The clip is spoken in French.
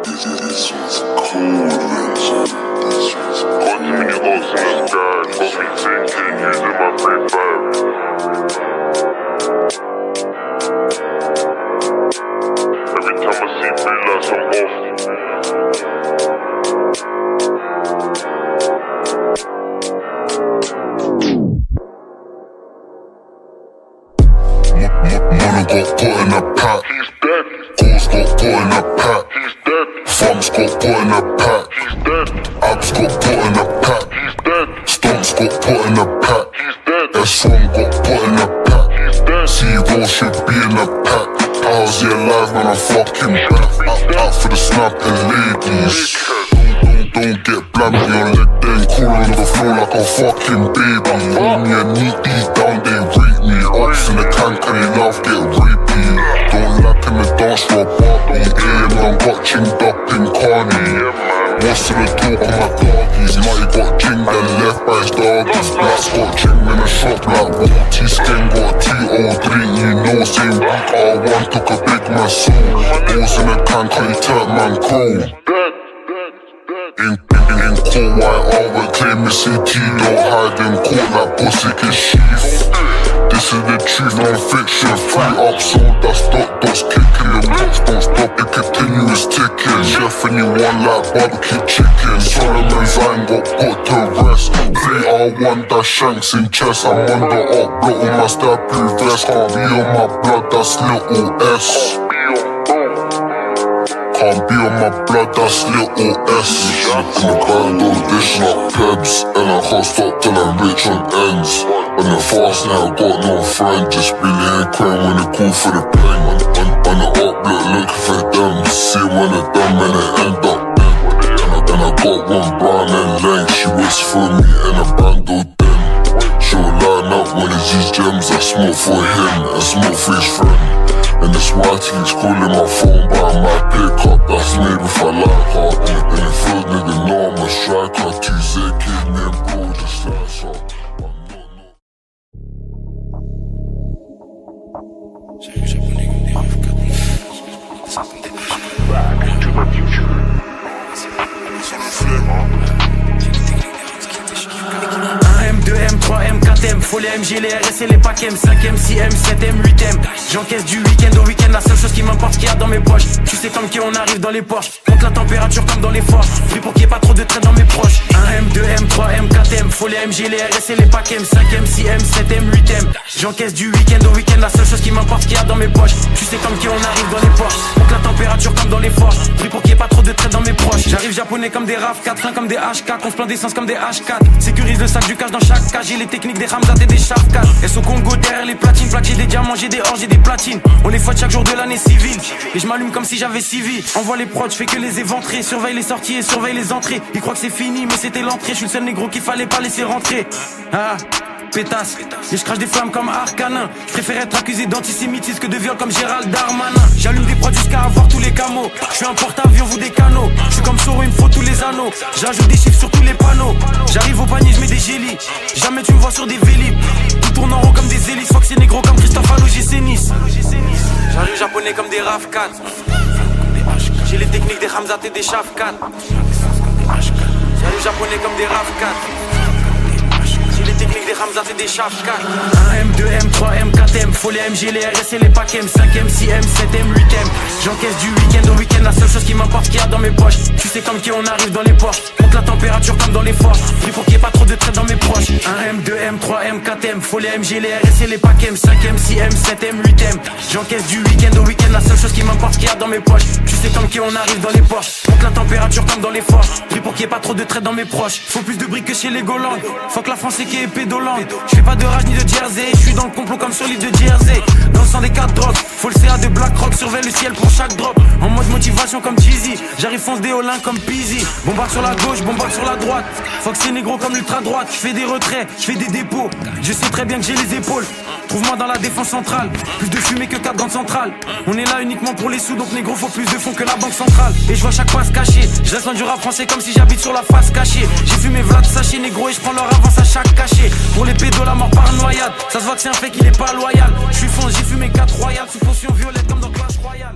This one's cold, Vincent. This one's cold. Continue hustling, guys. Got me thinking, using my free fire. Every time I see feel like I'm off. Money got put in a pack. He's dead. Goals got put in a pack. He's dead. Thumbs got put in a pack. He's dead. Abs got put in a pack. He's dead. Stunts got put in a pack. He's dead. S1 got put in a pack. He's dead. C-Roll should be in a pack. How's he alive when I'm fucking back? Out for the snapping ladies. Don't get blammed, your leg then cool on the floor like a fucking baby. Hold me and neat these down, they rape me. Ops in the can, can they laugh, get rapey. Don't lap in the dance floor, Barbie. AM, got chinged up in Carney. What's to the talk of my doggies? Mighty got chinged and left by his doggies. Blacks got chinged in the shop like Walty. Skin got 203, you know, same week R1 took a big man soul. Balls in the can, can you turn man cold? In court, white over, claim Missy T, don't hide in court like pussy can sheath. This is the truth, non-fiction. Free up, sold, that's dots kicking. The watch don't stop, it continuous ticking. Chef anyone like barbecue chicken. Solomon's I ain't got put to rest. VR1, that shanks in chest. I'm on the up, block on my stab blue vest. Can't be on my blood, that's little S. Can't be on my blood, that's little S. In the bando, this not pebs. And I can't stop till I'm rich on ends. On the fast now, I got no friend. Just really ain't crying when they call for the pain. On the up, looking for them. See when they're done, man, they end up dead. And I got one brown and length. She waits for me in a bando den. She'll line up when it's these gems. I smoke for him and smoke for his friend. And this white he's calling my phone, but I might pick up. That's maybe if I like her. And it feels nigga know I'm a striker. 2 kids, me and bro just like so. Back to the future. M2M, 3M, 4M, faut les MG, les RS et les packs M, 5M, 6M, 7M, 8M. J'encaisse du week-end au week-end, la seule chose qui m'importe qu'il y a dans mes poches. Tu sais comme qui on arrive dans les Porsche, compte la température comme dans les forges. Pris pour qu'il n'y ait pas trop de traits dans mes proches. 1M, 2M, 3M, 4M, faut les MG, les RS et les packs M, 5M, 6M, 7M, 8M. J'encaisse du week-end au week-end, la seule chose qui m'importe qu'il y a dans mes poches. Tu sais comme qui on arrive dans les Porsche, compte la température comme dans les forges. Pris pour qu'il n'y ait pas trop de traits dans mes proches. J'arrive japonais comme des RAV4, frein comme des H4, on se plaint d'essence comme des H4. Sécurise le sac du cash dans chaque cage, j'ai les techniques des Ramzat et des Shafkat. Elles sont Congo derrière les platines, plaques j'ai des diamants, j'ai des or, j'ai des platines. On les fouette chaque jour de l'année civile. Et je m'allume comme si j'avais civil. Envoie les prods, je fais que les éventrer. Surveille les sorties et surveille les entrées. Ils croient que c'est fini mais c'était l'entrée. Je suis le seul négro qu'il fallait pas laisser rentrer. Ah, pétasse. Et je crache des flammes comme Arcanin. Je préfère être accusé d'antisémitisme que de viol comme Gérald Darmanin. J'allume des prods jusqu'à avoir tous les camos. Je suis un porte-avions, vous des canaux. Je suis comme Soro, il me faut tous les anneaux. J'ajoute des chiffres sur tous les panneaux. J'arrive au panier, je mets des gélis. Jamais tu me vois sur des vélib. Tout tourne en rond comme des hélices. Faut que c'est négro comme Christophe Alogé Nice. J'arrive japonais comme des RAV4. J'ai les techniques des Ramzat et des Shafkat. J'arrive japonais comme des RAV4. Les techniques des Ramzat et des Shafkat. 1M, 2M, 3M, 4M, faut les MG, les RS et les packs M, 5M, 6M, 7M, 8M. J'encaisse du week-end au week-end, la seule chose qui m'importe qu'il y a dans mes poches. Tu sais comme qui on arrive dans les Porsche, compte la température comme dans les forges. Pris pour qu'il n'y ait pas trop de traits dans mes proches. 1M, 2M, 3M, 4M, faut les MG, les RS et les packs M, 5M, 6M, 7M, 8M. J'encaisse du week-end au week-end, la seule chose qui m'importe qu'il y a dans mes poches. Tu sais comme qui on arrive dans les Porsche, compte la température comme dans les forges. Pris pour qu'il n'y ait pas trop de traits dans mes proches. Faut plus de briques que chez les Golandes. Faut que la France est qui est pédolante. Je fais pas de rage ni de jersey. Je suis dans le complot comme sur l'île de Jersey. Dans le sang des 4 drogues. Faut le CA de Black Rock. Surveille le ciel pour chaque drop. En mode motivation comme Jeezy. J'arrive fonce des Olin comme Peasy. Bombarde sur la gauche, bombarde sur la droite. Faut que c'est négro comme l'ultra droite. Je fais des retraits, je fais des dépôts. Je sais très bien que j'ai les épaules. Trouve-moi dans la défense centrale. Plus de fumée que 4 grandes centrales. On est là uniquement pour les sous. Donc négro faut plus de fonds que la banque centrale. Et je vois chaque passe cachée. Je reste loin du rap français comme si j'habite sur la face cachée. J'ai fumé Vlad sachet négro et je prends leur avance à chaque cachet. Pour les pédos la mort par noyade. Ça se voit que c'est un fait qu'il est pas loyal. Je suis fonce, j'ai fumé 4 royales sous potion violette comme dans Clash Royale.